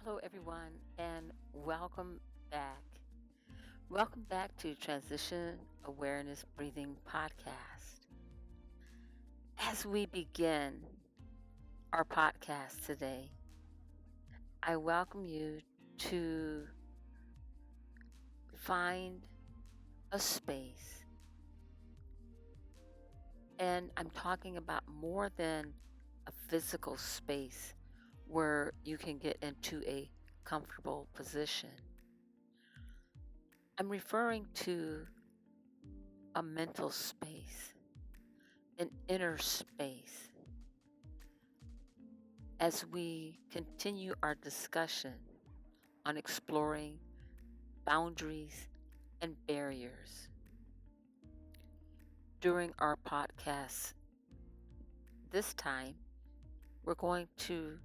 Hello, everyone, and welcome back. Welcome back to Transition Awareness Breathing Podcast. As we begin our podcast today, I welcome you to find a space, and I'm talking about more than a physical space where you can get into a comfortable position. I'm referring to a mental space, an inner space, as we continue our discussion on exploring boundaries and barriers. During our podcast this time, we're going to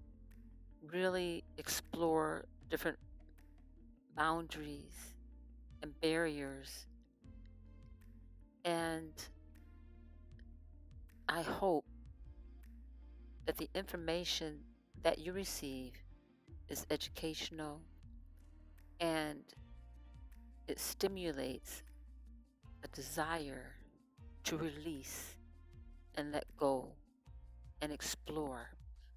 really explore different boundaries and barriers, and I hope that the information that you receive is educational and it stimulates a desire to release and let go and explore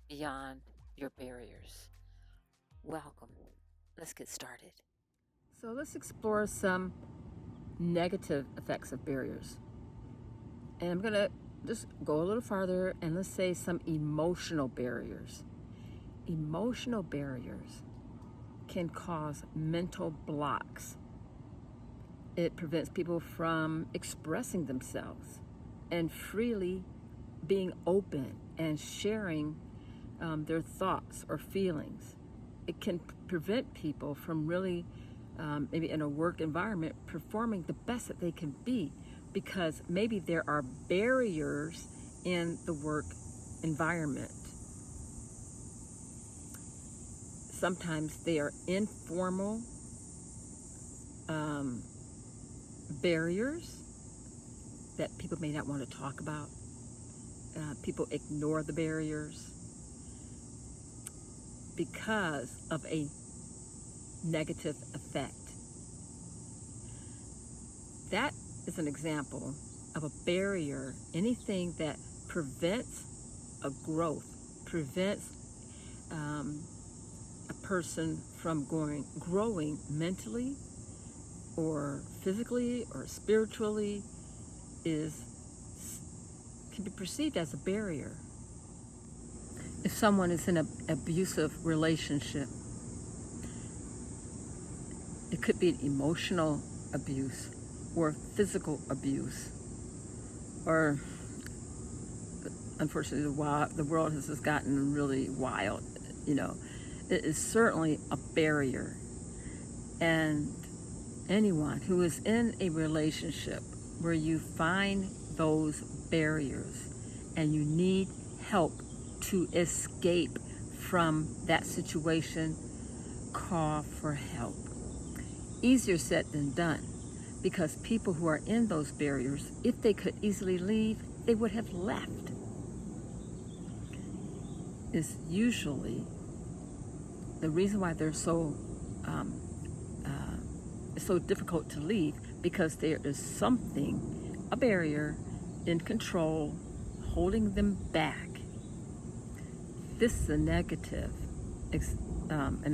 beyond your barriers. Welcome. Let's get started. So let's explore some negative effects of barriers. And I'm going to just go a little farther and let's say some emotional barriers. Emotional barriers can cause mental blocks. It prevents people from expressing themselves and freely being open and sharing their thoughts or feelings. It can prevent people from really, maybe in a work environment, performing the best that they can be because maybe there are barriers in the work environment. Sometimes they are informal barriers that people may not want to talk about. People ignore the barriers because of a negative effect. That is an example of a barrier, anything that prevents a growth, prevents a person from growing mentally or physically or spiritually can be perceived as a barrier. If someone is in an abusive relationship, it could be an emotional abuse or physical abuse, or unfortunately the world has just gotten really wild. It is certainly a barrier, and anyone who is in a relationship where you find those barriers and you need help to escape from that situation, call for help. Easier said than done, because people who are in those barriers, if they could easily leave, they would have left. It's usually the reason why they're it's so difficult to leave, because there is something, a barrier, in control, holding them back. This is an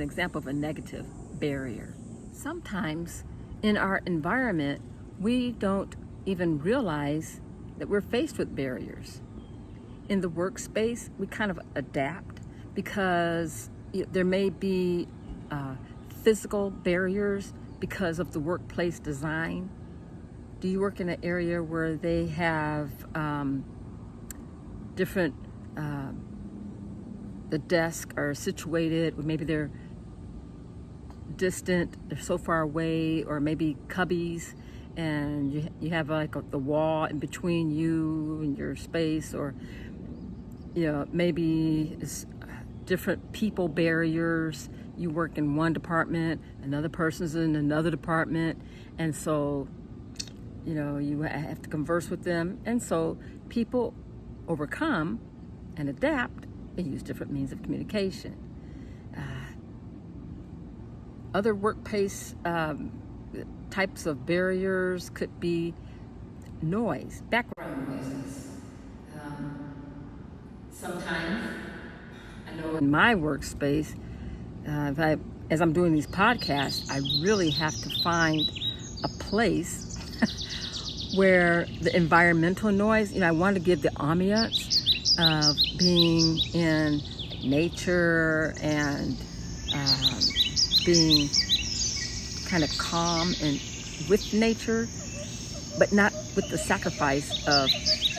example of a negative barrier. Sometimes in our environment, we don't even realize that we're faced with barriers. In the workspace, we kind of adapt because there may be physical barriers because of the workplace design. Do you work in an area where they have different, the desks are situated, or maybe they're distant, they're so far away, or maybe cubbies, and you have like the wall in between you and your space, or maybe it's different people barriers. You work in one department, another person's in another department, and so you have to converse with them, and so people overcome and adapt and use different means of communication. Other workplace types of barriers could be noise, background noises. Sometimes, I know in my workspace, as I'm doing these podcasts, I really have to find a place where the environmental noise, I want to give the ambiance of being in nature and being kind of calm and with nature, but not with the sacrifice of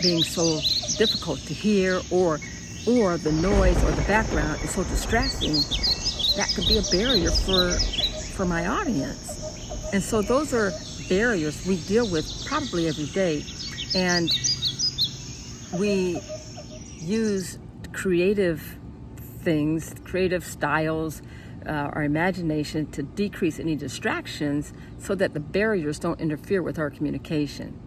being so difficult to hear, or the noise or the background is so distracting that could be a barrier for my audience. And so those are barriers we deal with probably every day, and we use creative things, creative styles, our imagination to decrease any distractions so that the barriers don't interfere with our communication.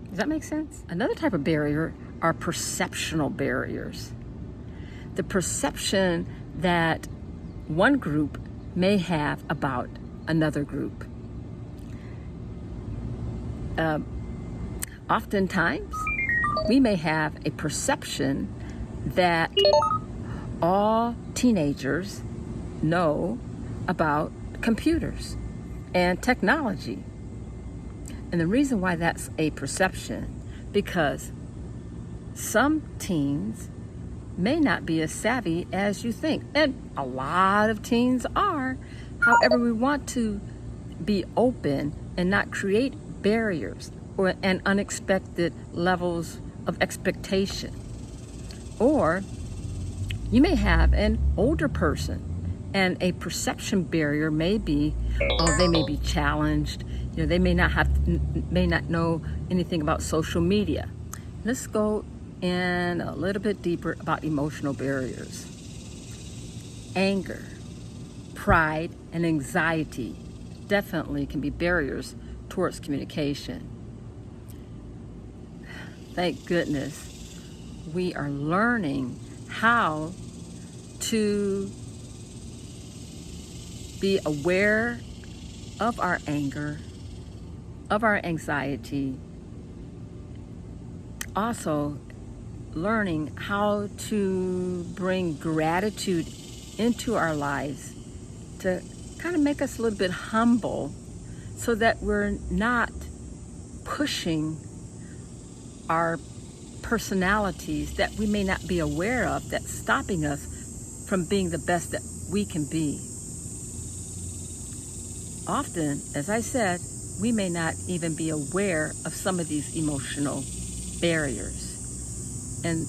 Does that make sense? Another type of barrier are perceptional barriers. The perception that one group may have about another group. Oftentimes, we may have a perception that all teenagers know about computers and technology. And the reason why that's a perception, because some teens may not be as savvy as you think. And a lot of teens are. However, we want to be open and not create barriers and unexpected levels of expectation. Or you may have an older person, and a perception barrier may be, they may be challenged. They may not know anything about social media. Let's go in a little bit deeper about emotional barriers. Anger, pride, and anxiety definitely can be barriers towards communication. Thank goodness we are learning how to be aware of our anger, of our anxiety. Also, learning how to bring gratitude into our lives to kind of make us a little bit humble so that we're not pushing our personalities that we may not be aware of, that's stopping us from being the best that we can be. Often, as I said, we may not even be aware of some of these emotional barriers. And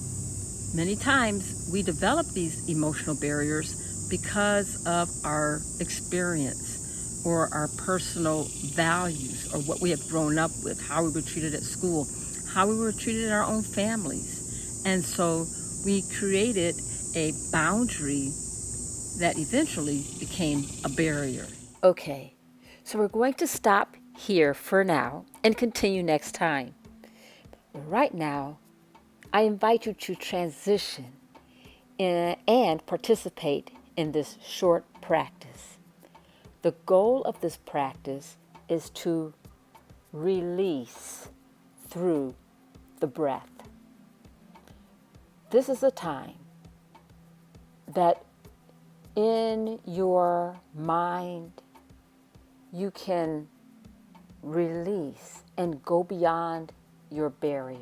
many times we develop these emotional barriers because of our experience or our personal values or what we have grown up with, how we were treated at school, how we were treated in our own families. And so we created a boundary that eventually became a barrier. Okay, so we're going to stop here for now and continue next time. Right now, I invite you to transition and participate in this short practice. The goal of this practice is to release through the breath. This is a time that in your mind you can release and go beyond your barriers.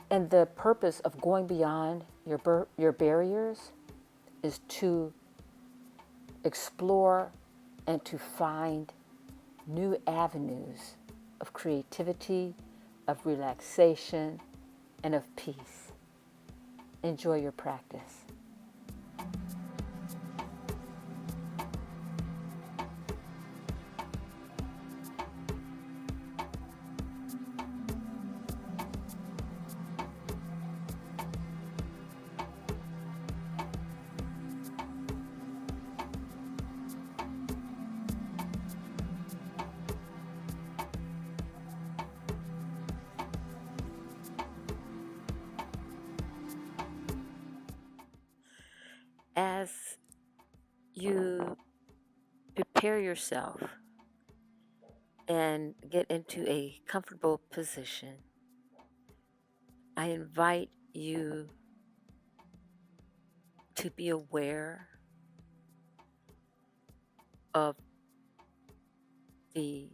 And the purpose of going beyond your barriers is to explore and to find new avenues of creativity, of relaxation, and of peace. Enjoy your practice. As you prepare yourself and get into a comfortable position, I invite you to be aware of the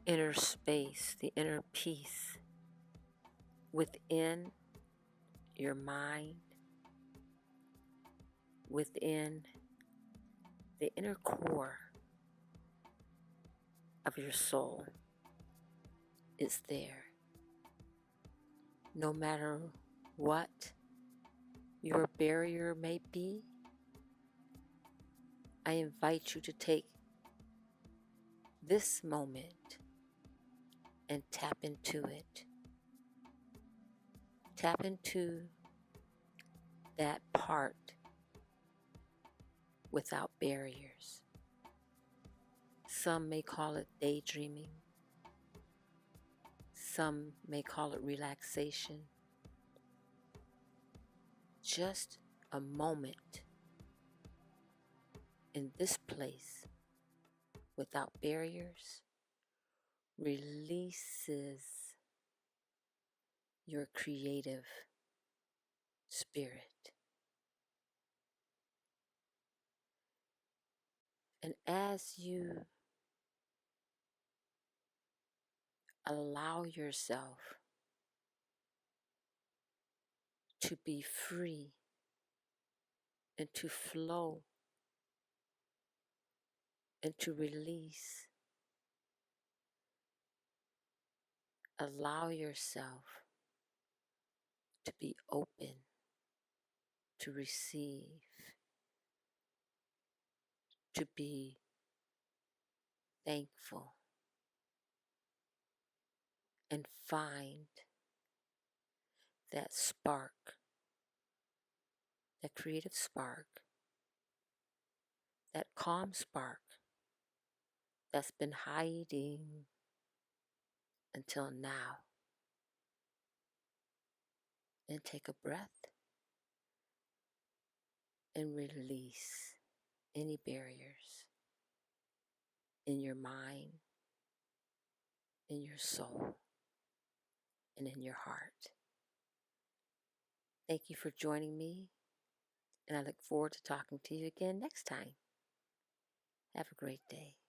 inner space, the inner peace within your mind, within the inner core of your soul. It's there. No matter what your barrier may be, I invite you to take this moment and tap into it. Tap into that part without barriers. Some may call it daydreaming. Some may call it relaxation. Just a moment in this place without barriers releases your creative spirit. And as you allow yourself to be free and to flow and to release, allow yourself to be open to receive, to be thankful, and find that spark, that creative spark, that calm spark that's been hiding until now. And take a breath and release any barriers in your mind, in your soul, and in your heart. Thank you for joining me, and I look forward to talking to you again next time. Have a great day.